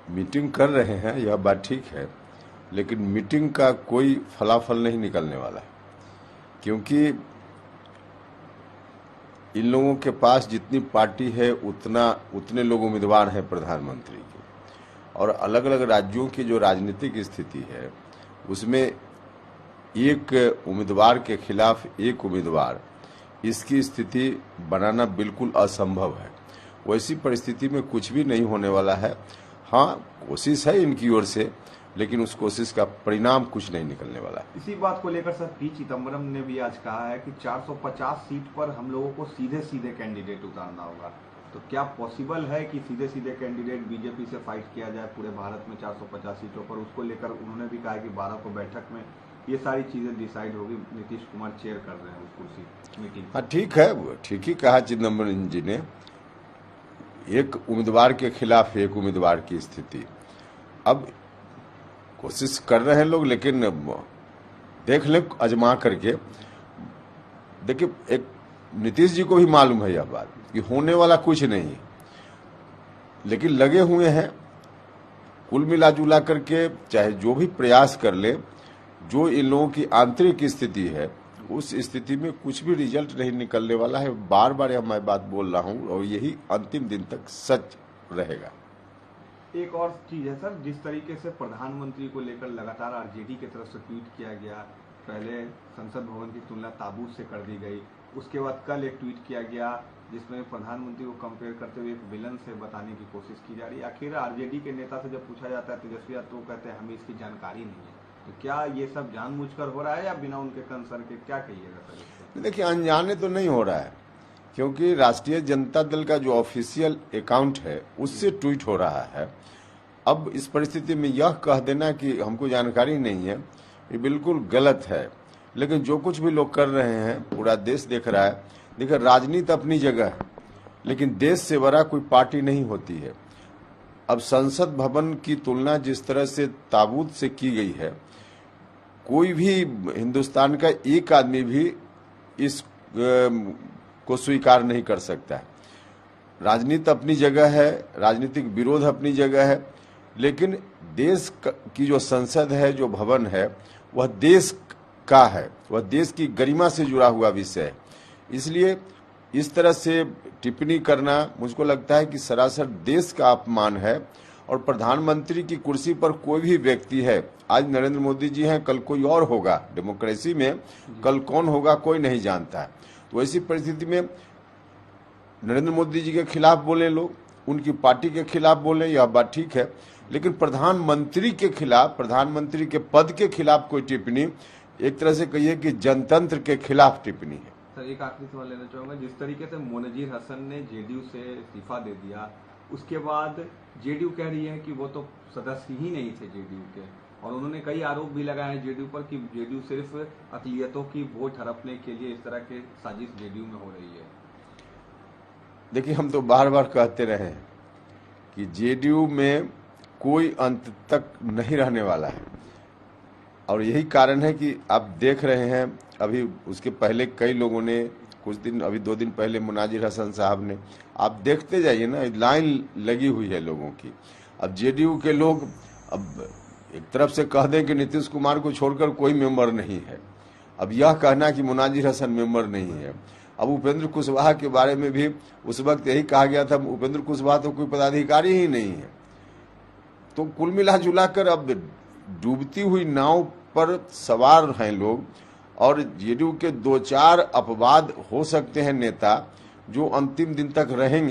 Meeting कर रहे हैं, यह बात ठीक है, लेकिन मीटिंग का कोई फलाफल नहीं निकलने वाला है, क्योंकि इन लोगों के पास जितनी पार्टी है उतने लोग उम्मीदवार हैं प्रधानमंत्री के, और अलग अलग राज्यों की जो राजनीतिक स्थिति है उसमें एक उम्मीदवार के खिलाफ एक उम्मीदवार, इसकी स्थिति बनाना बिल्कुल असंभव है। वैसी परिस्थिति में कुछ भी नहीं होने वाला है। हाँ, कोशिश है इनकी ओर से, लेकिन उस कोशिश का परिणाम कुछ नहीं निकलने वाला है। इसी बात को लेकर सर पी चिदम्बरम ने भी आज कहा है कि 450 सीट पर हम लोगों को सीधे सीधे कैंडिडेट उतारना होगा। तो क्या पॉसिबल है कि सीधे सीधे कैंडिडेट बीजेपी से फाइट किया जाए पूरे भारत में 450 सीटों पर? उसको लेकर उन्होंने भी कहा कि 12 को बैठक में ये सारी चीजें डिसाइड होगी। नीतीश कुमार चेयर कर रहे हैं उस कुर्सी मीटिंग। हाँ, ठीक है, ठीक ही कहा चिदम्बरम जी ने। एक उम्मीदवार के खिलाफ एक उम्मीदवार की स्थिति, अब कोशिश कर रहे हैं लोग, लेकिन देख ले आजमा करके। देखिए, एक नीतीश जी को भी मालूम है यह बात कि होने वाला कुछ नहीं है, लेकिन लगे हुए हैं। कुल मिला जुला करके चाहे जो भी प्रयास कर ले, जो इन लोगों की आंतरिक स्थिति है उस स्थिति में कुछ भी रिजल्ट नहीं निकलने वाला है। बार बार यह मैं बात बोल रहा हूं और यही अंतिम दिन तक सच रहेगा। एक और चीज है सर, जिस तरीके से प्रधानमंत्री को लेकर लगातार आरजेडी की तरफ से ट्वीट किया गया, पहले संसद भवन की तुलना ताबूत से कर दी गई, उसके बाद कल एक ट्वीट किया गया जिसमें प्रधानमंत्री को कंपेयर करते हुए एक विलन से बताने की कोशिश की जा रही है। आखिर आरजेडी के नेता से जब पूछा जाता है तेजस्वी यादव, तो कहते हैं हमें इसकी जानकारी नहीं है। तो क्या ये सब जानबूझकर हो रहा है या बिना उनके कंसर्न के? क्या कहिएगा सर? देखिए, अनजाने तो नहीं हो रहा है, क्योंकि राष्ट्रीय जनता दल का जो ऑफिशियल अकाउंट है उससे ट्वीट हो रहा है। अब इस परिस्थिति में यह कह देना कि हमको जानकारी नहीं है, ये बिल्कुल गलत है। लेकिन जो कुछ भी लोग कर रहे हैं पूरा देश देख रहा है। देखिए, राजनीति अपनी जगह है, लेकिन देश से बड़ा कोई पार्टी नहीं होती है। अब संसद भवन की तुलना जिस तरह से ताबूत से की गई है, कोई भी हिंदुस्तान का एक आदमी भी इस को स्वीकार नहीं कर सकता है। राजनीति अपनी जगह है, राजनीतिक विरोध अपनी जगह है, लेकिन देश की जो संसद है, जो भवन है, वह देश का है, वह देश की गरिमा से जुड़ा हुआ विषय है। इसलिए इस तरह से टिप्पणी करना मुझको लगता है कि सरासर देश का अपमान है। और प्रधानमंत्री की कुर्सी पर कोई भी व्यक्ति है, आज नरेंद्र मोदी जी हैं, कल कोई और होगा। डेमोक्रेसी में कल कौन होगा कोई नहीं जानता है। तो ऐसी परिस्थिति में नरेंद्र मोदी जी के खिलाफ बोले लोग, उनकी पार्टी के खिलाफ बोले, यह बात ठीक है, लेकिन प्रधानमंत्री के खिलाफ, प्रधानमंत्री के पद के खिलाफ कोई टिप्पणी, एक तरह से कहिए कि जनतंत्र के खिलाफ टिप्पणी है। सर, एक आखिरी सवाल लेना चाहूंगा। जिस तरीके से मोनजीर हसन ने जेडीयू से इस्तीफा दे दिया, उसके बाद जेडीयू कह रही है कि वो तो सदस्य ही नहीं थे जेडीयू के, और उन्होंने कई आरोप भी लगाए हैं जेडीयू पर कि जेडीयू सिर्फ अक़लियतों की वोट हड़पने के लिए इस तरह के साजिश जेडीयू में हो रही है। देखिए, हम तो बार बार कहते रहे हैं कि जेडीयू में कोई अंत तक नहीं रहने वाला है, और यही कारण है कि आप देख रहे हैं। अभी उसके पहले कई लोगों ने, कुछ दिन, अभी 2 दिन पहले मुनाजिर हसन साहब ने, आप देखते जाइए ना, लाइन लगी हुई है लोगों की। अब जेडीयू के लोग अब एक तरफ से कह दें कि नीतीश कुमार को छोड़कर कोई मेंबर नहीं है, अब यह कहना कि मुनाजिर हसन मेंबर नहीं है। अब उपेंद्र कुशवाहा के बारे में भी उस वक्त यही कहा गया था, उपेंद्र कुशवाहा तो कोई पदाधिकारी ही नहीं है। तो कुल मिला जुलाकर अब डूबती हुई नाव पर सवार हैं लोग, और जेडीयू के 2-4 अपवाद हो सकते हैं नेता जो अंतिम दिन तक रहेंगे।